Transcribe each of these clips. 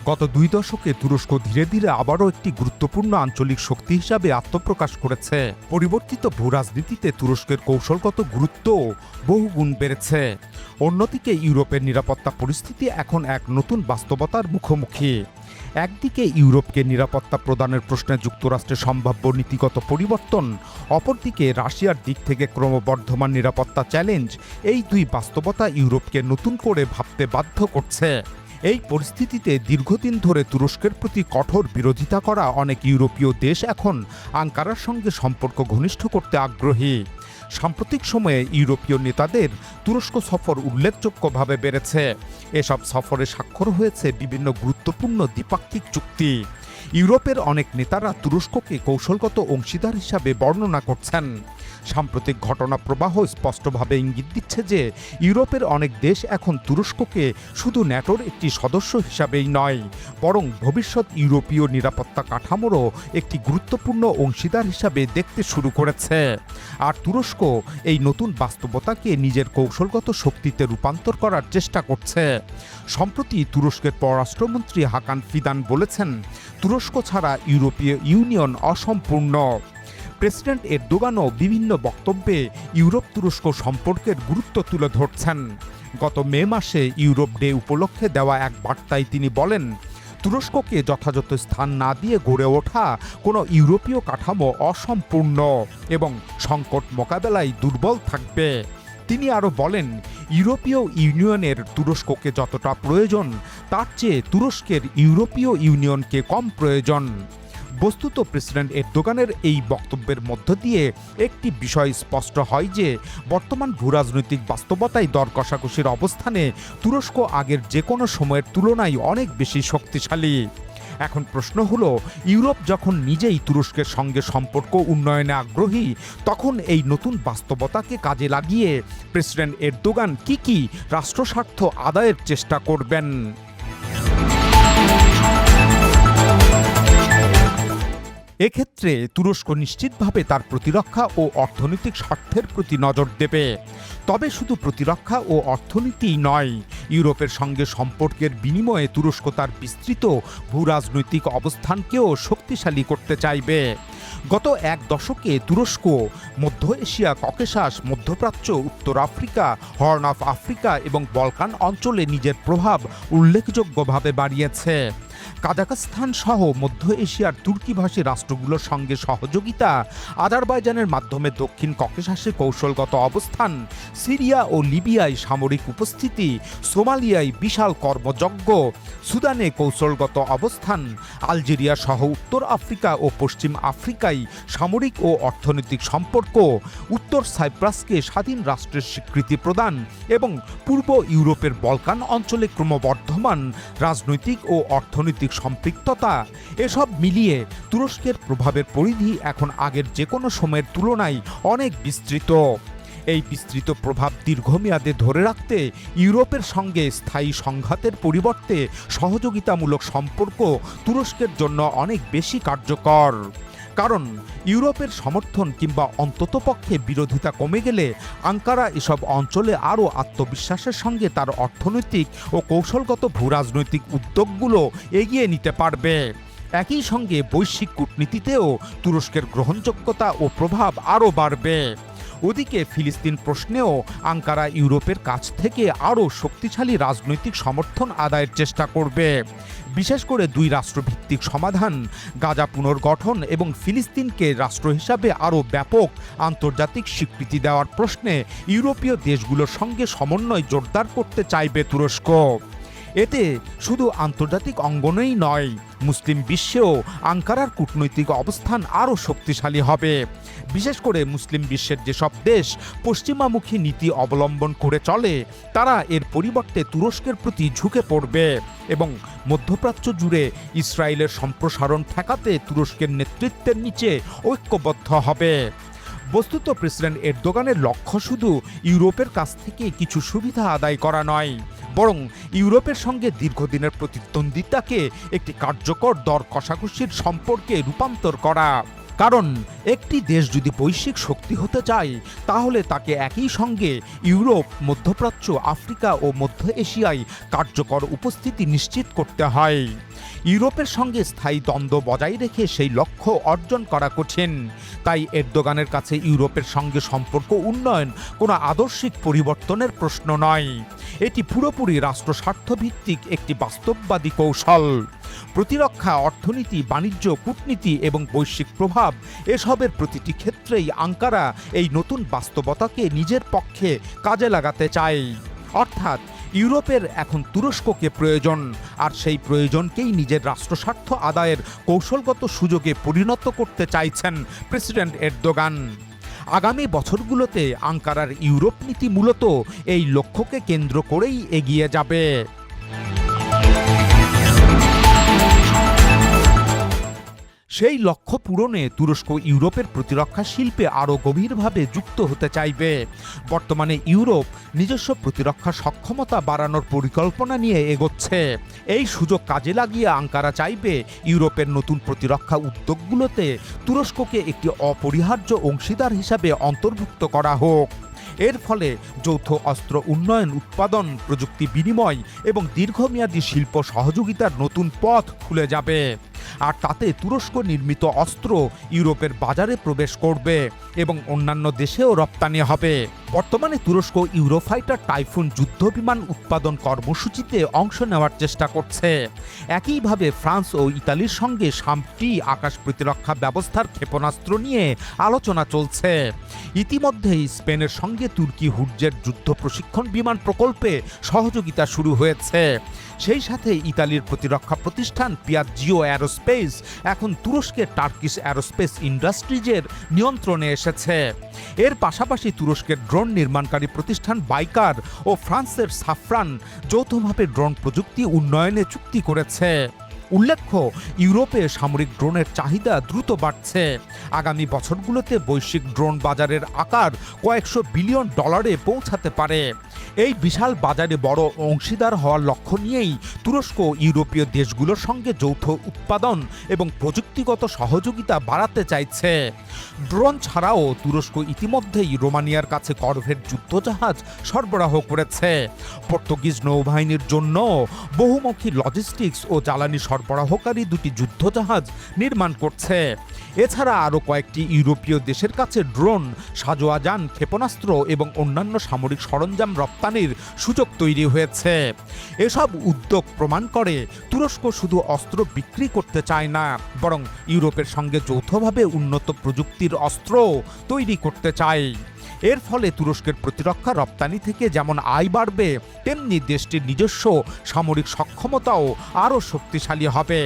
গত 2 দশকে তুরস্ক ধীরে ধীরে আবারও একটি গুরুত্বপূর্ণ আঞ্চলিক শক্তি হিসাবে আত্মপ্রকাশ করেছে। পরিবর্তিত ভূরাজনীতিতে তুরস্কের কৌশলগত গুরুত্বও বহুগুণ বেড়েছে। অন্যদিকে ইউরোপের নিরাপত্তা পরিস্থিতি এখন এক নতুন বাস্তবতার মুখোমুখি। একদিকে ইউরোপকে নিরাপত্তা প্রদানের প্রশ্নে যুক্তরাষ্ট্রের সম্ভাব্য নীতিগত পরিবর্তন, অপরদিকে রাশিয়ার দিক থেকে ক্রমবর্ধমান নিরাপত্তা চ্যালেঞ্জ। এই দুই বাস্তবতা ইউরোপকে নতুন করে ভাবতে বাধ্য করছে। এই পরিস্থিতিতে দীর্ঘদিন ধরে তুরস্কের প্রতি কঠোর বিরোধিতা করা অনেক ইউরোপীয় দেশ এখন আঙ্কারার সঙ্গে সম্পর্ক ঘনিষ্ঠ করতে আগ্রহী। সাম্প্রতিক সময়ে ইউরোপীয় নেতাদের তুরস্ক সফর উল্লেখযোগ্যভাবে বেড়েছে। এসব সফরে স্বাক্ষর হয়েছে বিভিন্ন গুরুত্বপূর্ণ দ্বিপাক্ষিক চুক্তি। ইউরোপের অনেক নেতারা তুরস্ককে কৌশলগত অংশীদার হিসাবে বর্ণনা করছেন। সাম্প্রতিক ঘটনা প্রবাহ স্পষ্টভাবে ইঙ্গিত দিচ্ছে যে ইউরোপের অনেক দেশ এখন তুরস্ককে শুধু ন্যাটোর একটি সদস্য হিসাবেই নয়, বরং ভবিষ্যৎ ইউরোপীয় নিরাপত্তা কাঠামোরও একটি গুরুত্বপূর্ণ অংশীদার হিসাবে দেখতে শুরু করেছে। আর তুরস্ক এই নতুন বাস্তবতাকে নিজের কৌশলগত শক্তিতে রূপান্তর করার চেষ্টা করছে। সম্প্রতি তুরস্কের পররাষ্ট্রমন্ত্রী হাকান ফিদান বলেছেন, তুরস্ক ছাড়া ইউরোপীয় ইউনিয়ন অসম্পূর্ণ। প্রেসিডেন্ট এরদোগানও বিভিন্ন বক্তব্যে ইউরোপ তুরস্ক সম্পর্কের গুরুত্ব তুলে ধরছেন। গত মে মাসে ইউরোপ ডে উপলক্ষে দেওয়া এক বার্তায় তিনি বলেন, তুরস্ককে যথাযথ স্থান না দিয়ে গড়ে ওঠা কোনো ইউরোপীয় কাঠামো অসম্পূর্ণ এবং সংকট মোকাবেলায় দুর্বল থাকবে। তিনি আরও বলেন, ইউরোপীয় ইউনিয়নের তুরস্ককে যতটা প্রয়োজন তার চেয়ে তুরস্কের ইউরোপীয় ইউনিয়নকে কম প্রয়োজন। বস্তুত প্রেসিডেন্ট এরদোগানের এই বক্তব্যের মধ্য দিয়ে একটি বিষয় স্পষ্ট হয় যে বর্তমান ভূরাজনৈতিক বাস্তবতায় দর কষাকষির অবস্থানে তুরস্ক আগের যে কোনো সময়ের তুলনায় অনেক বেশি শক্তিশালী। এখন প্রশ্ন হলো, ইউরোপ যখন নিজেই তুরস্কের সঙ্গে সম্পর্ক উন্নয়নে আগ্রহী, তখন এই নতুন বাস্তবতাকে কাজে লাগিয়ে প্রেসিডেন্ট এরদোগান কি রাষ্ট্রস্বার্থ আদায়ের চেষ্টা করবেন। এক্ষেত্রে তুরস্ক নিশ্চিতভাবে তার প্রতিরক্ষা ও অর্থনৈতিক স্বার্থের প্রতি নজর দেবে। তবে শুধু প্রতিরক্ষা ও অর্থনীতিই নয়, ইউরোপের সঙ্গে সম্পর্কের বিনিময়ে তুরস্ক তার বিস্তৃত ভূরাজনৈতিক অবস্থানকেও শক্তিশালী করতে চাইবে। গত এক দশকে তুরস্ক মধ্য এশিয়া, ককেশাস, মধ্যপ্রাচ্য, উত্তর আফ্রিকা, হর্ন অফ আফ্রিকা এবং বলকান অঞ্চলে নিজের প্রভাব উল্লেখযোগ্যভাবে বাড়িয়েছে। কাজাখস্তান সহ মধ্য এশিয়ার তুর্কিভাষী রাষ্ট্রগুলোর সঙ্গে সহযোগিতা, আজারবাইজানের মাধ্যমে দক্ষিণ ককেশাসে কৌশলগত অবস্থান, সিরিয়া ও লিবিয়ায় সামরিক উপস্থিতি, সোমালিয়ায় বিশাল কর্মযজ্ঞ, সুদানে কৌশলগত অবস্থান, আলজেরিয়া সহ উত্তর আফ্রিকা ও পশ্চিম আফ্রিকায় সামরিক ও অর্থনৈতিক সম্পর্ক, উত্তর সাইপ্রাসকে স্বাধীন রাষ্ট্রের স্বীকৃতি প্রদান এবং পূর্ব ইউরোপের বলকান অঞ্চলে ক্রমবর্ধমান রাজনৈতিক ও অর্থনৈতিক সম্পৃক্ততা, এসব মিলিয়ে তুরস্কের প্রভাবের পরিধি এখন আগের যে কোনো সময়ের তুলনায় অনেক বিস্তৃত। এই বিস্তৃত প্রভাব দীর্ঘমেয়াদে ধরে রাখতে ইউরোপের সঙ্গে স্থায়ী সংঘাতের পরিবর্তে সহযোগিতামূলক সম্পর্ক তুরস্কের জন্য অনেক বেশি কার্যকর। কারণ ইউরোপের সমর্থন কিংবা অন্ততপক্ষে বিরোধিতা কমে গেলে আঙ্কারা এসব অঞ্চলে আরও আত্মবিশ্বাসের সঙ্গে তার অর্থনৈতিক ও কৌশলগত ভূরাজনৈতিক উদ্যোগগুলো এগিয়ে নিতে পারবে। একই সঙ্গে বৈশ্বিক কূটনীতিতেও তুরস্কের গ্রহণযোগ্যতা ও প্রভাব আরও বাড়বে। ওদিকে ফিলিস্তিন প্রশ্নেও আঙ্কারা ইউরোপের কাছ থেকে আরও শক্তিশালী রাজনৈতিক সমর্থন আদায়ের চেষ্টা করবে। বিশেষ করে দুই রাষ্ট্রভিত্তিক সমাধান, গাজা পুনর্গঠন এবং ফিলিস্তিনকে রাষ্ট্র হিসাবে আরও ব্যাপক আন্তর্জাতিক স্বীকৃতি দেওয়ার প্রশ্নে ইউরোপীয় দেশগুলোর সঙ্গে সমন্বয় জোরদার করতে চাইবে তুরস্ক। এতে শুধু আন্তর্জাতিক অঙ্গনেই নয়, মুসলিম বিশ্বেও আঙ্কারার কূটনৈতিক অবস্থান আরও শক্তিশালী হবে। বিশেষ করে মুসলিম বিশ্বের যেসব দেশ পশ্চিমামুখী নীতি অবলম্বন করে চলে, তারা এর পরিবর্তে তুরস্কের প্রতি ঝুঁকে পড়বে এবং মধ্যপ্রাচ্য জুড়ে ইসরায়েলের সম্প্রসারণ ঠেকাতে তুরস্কের নেতৃত্বের নিচে ঐক্যবদ্ধ হবে। বস্তুত প্রেসিডেন্ট এরদোগানের লক্ষ্য শুধু ইউরোপের কাছ থেকে কিছু সুবিধা আদায় করা নয়, বরং ইউরোপের সঙ্গে দীর্ঘদিনের প্রতিদ্বন্দ্বিতাকে একটি কার্যকর দর কষাকষির সম্পর্কে রূপান্তর করা। কারণ একটি দেশ যদি বৈশ্বিক শক্তি হতে চায় তাহলে তাকে একই সঙ্গে ইউরোপ, মধ্যপ্রাচ্য, আফ্রিকা ও মধ্য এশিয়ায় কার্যকর উপস্থিতি নিশ্চিত করতে হয়। ইউরোপের সঙ্গে স্থায়ী দ্বন্দ্ব বজায় রেখে সেই লক্ষ্য অর্জন করা কঠিন। তাই এরদোগানের কাছে ইউরোপের সঙ্গে সম্পর্ক উন্নয়ন কোনো আদর্শিক পরিবর্তনের প্রশ্ন নয়, এটি পুরোপুরি রাষ্ট্রস্বার্থভিত্তিক একটি বাস্তববাদী কৌশল। প্রতিরক্ষা, অর্থনীতি, বাণিজ্য, কূটনীতি এবং বৈশ্বিক প্রভাব এসবের প্রতিটি ক্ষেত্রেই আঙ্কারা এই নতুন বাস্তবতাকে নিজের পক্ষে কাজে লাগাতে চায়। অর্থাৎ ইউরোপের এখন তুরস্ককে প্রয়োজন, আর সেই প্রয়োজনকেই নিজের রাষ্ট্রস্বার্থ আদায়ের কৌশলগত সুযোগে পরিণত করতে চাইছেন প্রেসিডেন্ট এরদোগান। আগামী বছরগুলোতে আঙ্কারার ইউরোপ নীতি মূলত এই লক্ষ্যকে কেন্দ্র করেই এগিয়ে যাবে। সেই লক্ষ্য পূরণে তুরস্ক ইউরোপের প্রতিরক্ষা শিল্পে আরও গভীরভাবে যুক্ত হতে চাইবে। বর্তমানে ইউরোপ নিজস্ব প্রতিরক্ষা সক্ষমতা বাড়ানোর পরিকল্পনা নিয়ে এগোচ্ছে। এই সুযোগ কাজে লাগিয়ে আঙ্কারা চাইবে ইউরোপের নতুন প্রতিরক্ষা উদ্যোগগুলোতে তুরস্ককে একটি অপরিহার্য অংশীদার হিসাবে অন্তর্ভুক্ত করা হোক। এর ফলে যৌথ অস্ত্র উন্নয়ন, উৎপাদন, প্রযুক্তি বিনিময় এবং দীর্ঘমেয়াদী শিল্প সহযোগিতার নতুন পথ খুলে যাবে। আর তাতে তুরস্ক নির্মিত অস্ত্র ইউরোপের বাজারে প্রবেশ করবে এবং অন্যান্য দেশেও রপ্তানি হবে। বর্তমানে তুরস্ক ইউরোফাইটার টাইফুন যুদ্ধবিমান উৎপাদন কর্মসূচিতে অংশ নেওয়ার চেষ্টা করছে। একইভাবে ফ্রান্স ও ইতালির সঙ্গে শামটি আকাশ প্রতিরক্ষা ব্যবস্থার ক্ষেপণাস্ত্র নিয়ে আলোচনা চলছে। ইতিমধ্যেই স্পেনের সঙ্গে তুর্কি হুরজের যুদ্ধ প্রশিক্ষণ বিমান প্রকল্পে সহযোগিতা শুরু হয়েছে। সেই সাথে ইতালির প্রতিরক্ষা প্রতিষ্ঠান পিয়াজিও অ্যারোস্পেস এখন তুরস্কের টার্কিশ অ্যারোস্পেস ইন্ডাস্ট্রিজের নিয়ন্ত্রণে এসেছে। এর পাশাপাশি তুরস্কের ড্রোন নির্মাণকারী প্রতিষ্ঠান বাইকার ও ফ্রান্সের সাফরান যৌথভাবে ড্রোন প্রযুক্তি উন্নয়নে চুক্তি করেছে। উল্লেখ্য, ইউরোপে সামরিক ড্রোনের চাহিদা দ্রুত বাড়ছে। আগামী বছরগুলোতে বৈশ্বিক ড্রোন বাজারের আকার কয়েকশো বিলিয়ন ডলারে পৌঁছাতে পারে। এই বিশাল বাজারে বড় অংশীদার হওয়ার লক্ষ্য নিয়েই তুরস্ক ইউরোপীয় দেশগুলোর সঙ্গে যৌথ উৎপাদন এবং প্রযুক্তিগত সহযোগিতা বাড়াতে চাইছে। ড্রোন ছাড়াও তুরস্ক ইতিমধ্যেই রোমানিয়ার কাছে করভেট যুদ্ধজাহাজ সরবরাহ করেছে। পর্তুগিজ নৌবাহিনীর জন্য বহুমুখী লজিস্টিক্স ও জ্বালানি সরবরাহকারী দুটি যুদ্ধজাহাজ নির্মাণ করছে। এছাড়া আরও কয়েকটি ইউরোপীয় দেশের কাছে ড্রোন, সাজোয়া যান, ক্ষেপণাস্ত্র এবং অন্যান্য সামরিক সরঞ্জাম রপ্তানির সুযোগ তৈরি হয়েছে। এসব উদ্যোগ প্রমাণ করে তুরস্ক শুধু অস্ত্র বিক্রি করতে চায় না, বরং ইউরোপের সঙ্গে যৌথভাবে উন্নত প্রযুক্তির অস্ত্র তৈরি করতে চায়। এর ফলে তুরস্কের প্রতিরক্ষা রপ্তানি থেকে যেমন আয় বাড়বে, তেমনি দেশটির নিজস্ব সামরিক সক্ষমতাও আরও শক্তিশালী হবে।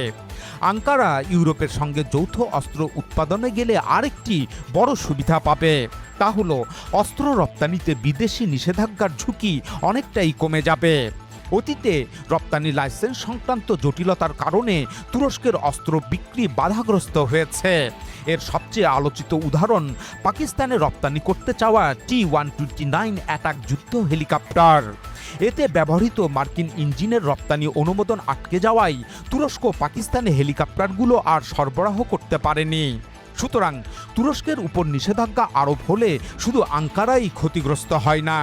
আঙ্কারা ইউরোপের সঙ্গে যৌথ অস্ত্র উৎপাদনে গেলে আরেকটি বড় সুবিধা পাবে, তা হলো অস্ত্র রপ্তানিতে বিদেশি নিষেধাজ্ঞার ঝুঁকি অনেকটাই কমে যাবে। অতীতে রপ্তানি লাইসেন্স সংক্রান্ত জটিলতার কারণে তুরস্কের অস্ত্র বিক্রি বাধাগ্রস্ত হয়েছে। এর সবচেয়ে আলোচিত উদাহরণ পাকিস্তানে রপ্তানি করতে চাওয়া T-129 অ্যাটাক যুদ্ধ হেলিকপ্টার। এতে ব্যবহৃত মার্কিন ইঞ্জিনের রপ্তানি অনুমোদন আটকে যাওয়ায় তুরস্ক পাকিস্তানে হেলিকপ্টারগুলো আর সরবরাহ করতে পারেনি। সুতরাং তুরস্কের উপর নিষেধাজ্ঞা আরোপ হলে শুধু আঙ্কারাই ক্ষতিগ্রস্ত হয় না,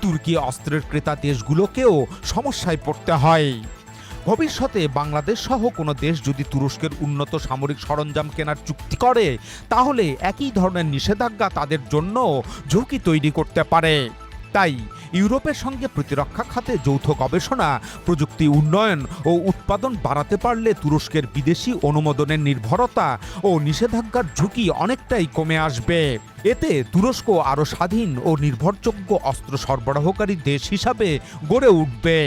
তুর্কি অস্ত্রের ক্রেতা দেশগুলোকেও সমস্যায় পড়তে হয়। ভবিষ্যতে বাংলাদেশ সহ কোনো দেশ যদি তুরস্কের উন্নত সামরিক সরঞ্জাম কেনার চুক্তি করে, তাহলে একই ধরনের নিষেধাজ্ঞা তাদের জন্য ঝুঁকি তৈরি করতে পারে। তাই ইউরোপের সঙ্গে প্রতিরক্ষা খাতে যৌথ গবেষণা, প্রযুক্তি উন্নয়ন ও উৎপাদন বাড়াতে পারলে তুরস্কের বিদেশি অনুমোদনের নির্ভরতা ও নিষেধাজ্ঞার ঝুঁকি অনেকটাই কমে আসবে। এতে তুরস্ক আরও স্বাধীন ও নির্ভরযোগ্য অস্ত্র সরবরাহকারী দেশ হিসাবে গড়ে উঠবে।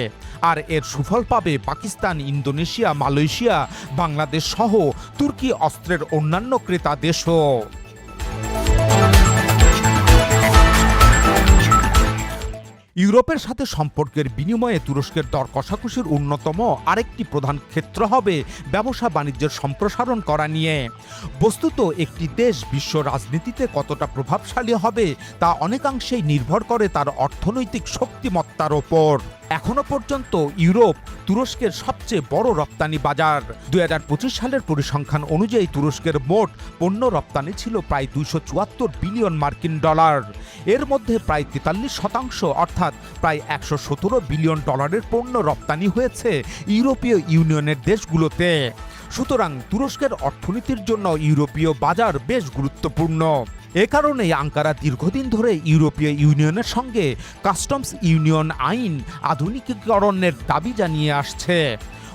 আর এর সুফল পাবে পাকিস্তান, ইন্দোনেশিয়া, মালয়েশিয়া, বাংলাদেশ সহ তুর্কি অস্ত্রের অন্যান্য ক্রেতা দেশও। ইউরোপের সাথে সম্পর্কের বিনিময়ে তুরস্কের দর কষাকষির অন্যতম আরেকটি প্রধান ক্ষেত্র হবে ব্যবসা বাণিজ্যের সম্প্রসারণ করা নিয়ে। বস্তুত একটি দেশ বিশ্ব রাজনীতিতে কতটা প্রভাবশালী হবে তা অনেকাংশেই নির্ভর করে তার অর্থনৈতিক শক্তিমত্তার ওপর। এখনো পর্যন্ত ইউরোপ তুরস্কের সবচেয়ে বড় রপ্তানি বাজার। 2025 সালের পরিসংখ্যান অনুযায়ী তুরস্কের মোট পণ্য রপ্তানি ছিল প্রায় 274 বিলিয়ন মার্কিন ডলার। এর মধ্যে প্রায় 43% অর্থাৎ প্রায় 117 বিলিয়ন ডলারের পণ্য রপ্তানি হয়েছে ইউরোপীয় ইউনিয়নের দেশগুলোতে। সুতরাং তুরস্কের অর্থনীতির জন্য ইউরোপীয় বাজার বেশ গুরুত্বপূর্ণ। এ কারণেই আঙ্কারা দীর্ঘদিন ধরে ইউরোপীয় ইউনিয়নের সঙ্গে কাস্টমস ইউনিয়ন আইন আধুনিকীকরণের দাবি জানিয়ে আসছে।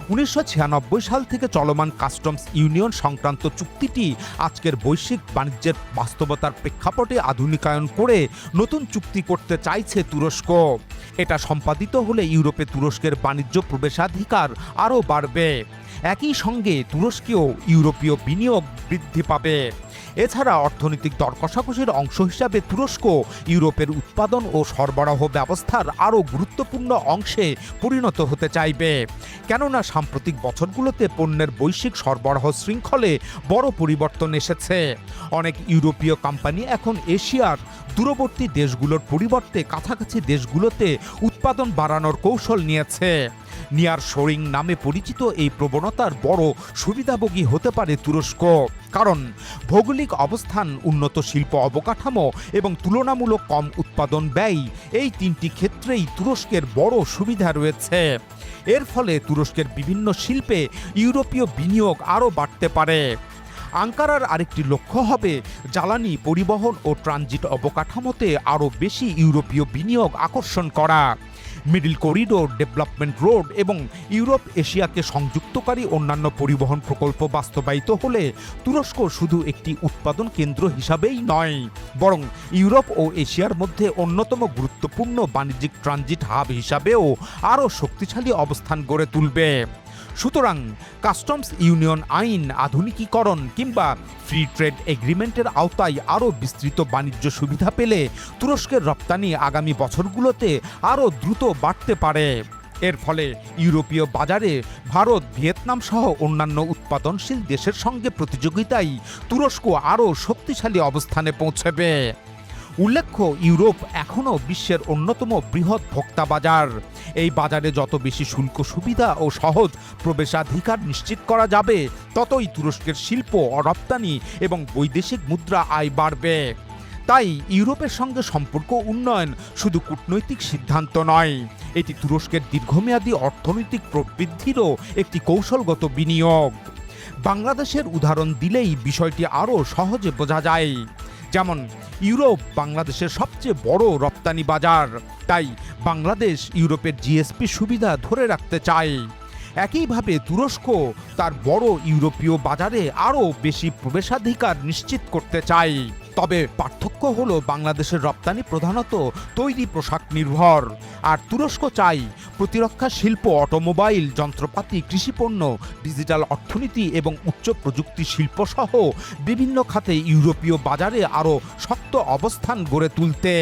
1996 সাল থেকে চলমান কাস্টমস ইউনিয়ন সংক্রান্ত চুক্তিটি আজকের বৈশ্বিক বাণিজ্যের বাস্তবতার প্রেক্ষাপটে আধুনিকায়ন করে নতুন চুক্তি করতে চাইছে তুরস্ক। এটা সম্পাদিত হলে ইউরোপে তুরস্কের বাণিজ্য প্রবেশাধিকার আরও বাড়বে। একই সঙ্গে তুরস্কেও ইউরোপীয় বিনিয়োগ বৃদ্ধি পাবে। এছাড়া অর্থনৈতিক দর কষাকষির অংশ হিসাবে তুরস্ক ইউরোপের উৎপাদন ও সরবরাহ ব্যবস্থার আরও গুরুত্বপূর্ণ অংশে পরিণত হতে চাইবে। কেননা সাম্প্রতিক বছরগুলোতে পণ্যের বৈশ্বিক সরবরাহ শৃঙ্খলে বড় পরিবর্তন এসেছে। অনেক ইউরোপীয় কোম্পানি এখন এশিয়ার দূরবর্তী দেশগুলোর পরিবর্তে কাছাকাছি দেশগুলোতে উৎপাদন বাড়ানোর কৌশল নিয়েছে। নিয়ার শোরিং নামে পরিচিত এই প্রবণতার বড় সুবিধাভোগী হতে পারে তুরস্ক, কারণ ভৌগোলিক অবস্থান, উন্নত শিল্প অবকাঠামো এবং তুলনামূলক কম উৎপাদন ব্যয়, এই তিনটি ক্ষেত্রেই তুরস্কের বড় সুবিধা রয়েছে। এর ফলে তুরস্কের বিভিন্ন শিল্পে ইউরোপীয় বিনিয়োগ আরও বাড়তে পারে। আঙ্কারার আরেকটি লক্ষ্য হবে জ্বালানি, পরিবহন ও ট্রানজিট অবকাঠামোতে আরও বেশি ইউরোপীয় বিনিয়োগ আকর্ষণ করা। মিডল করিডোর, ডেভেলপমেন্ট রোড এবং ইউরোপ এশিয়াকে সংযুক্তকারী অন্যান্য পরিবহন প্রকল্প বাস্তবায়িত হলে তুরস্ক শুধু একটি উৎপাদন কেন্দ্র হিসাবেই নয়, বরং ইউরোপ ও এশিয়ার মধ্যে অন্যতম গুরুত্বপূর্ণ বাণিজ্যিক ট্রানজিট হাব হিসাবেও আরও শক্তিশালী অবস্থান গড়ে তুলবে। সুতরাং কাস্টমস ইউনিয়ন আইন আধুনিকীকরণ কিংবা ফ্রি ট্রেড এগ্রিমেন্টের আওতায় আরও বিস্তৃত বাণিজ্য সুবিধা পেলে তুরস্কের রপ্তানি আগামী বছরগুলোতে আরও দ্রুত বাড়তে পারে। এর ফলে ইউরোপীয় বাজারে ভারত, ভিয়েতনাম সহ অন্যান্য উৎপাদনশীল দেশের সঙ্গে প্রতিযোগিতায় তুরস্ক আরও শক্তিশালী অবস্থানে পৌঁছবে। উল্লেখ্য, ইউরোপ এখনও বিশ্বের অন্যতম বৃহৎ ভোক্তা বাজার। এই বাজারে যত বেশি শুল্ক সুবিধা ও সহজ প্রবেশাধিকার নিশ্চিত করা যাবে, ততই তুরস্কের শিল্প, রপ্তানি এবং বৈদেশিক মুদ্রা আয় বাড়বে। তাই ইউরোপের সঙ্গে সম্পর্ক উন্নয়ন শুধু কূটনৈতিক সিদ্ধান্ত নয়, এটি তুরস্কের দীর্ঘমেয়াদী অর্থনৈতিক প্রবৃদ্ধিরও একটি কৌশলগত বিনিয়োগ। বাংলাদেশের উদাহরণ দিলেই বিষয়টি আরও সহজে বোঝা যায়। যেমন ইউরোপ বাংলাদেশের সবচেয়ে বড় রপ্তানি বাজার, তাই বাংলাদেশ ইউরোপের জিএসপি সুবিধা ধরে রাখতে চায়। একইভাবে তুরস্ক তার বড় ইউরোপীয় বাজারে আরও বেশি প্রবেশাধিকার নিশ্চিত করতে চায়। তবে পার্থক্য হলো বাংলাদেশের রপ্তানি প্রধানত তৈরি পোশাক নির্ভর, আর তুরস্ক চাই প্রতিরক্ষা শিল্প, অটোমোবাইল, যন্ত্রপাতি, কৃষিপণ্য, ডিজিটাল অর্থনীতি এবং উচ্চ প্রযুক্তি শিল্প সহ বিভিন্ন খাতে ইউরোপীয় বাজারে আরও শক্ত অবস্থান গড়ে তুলতে।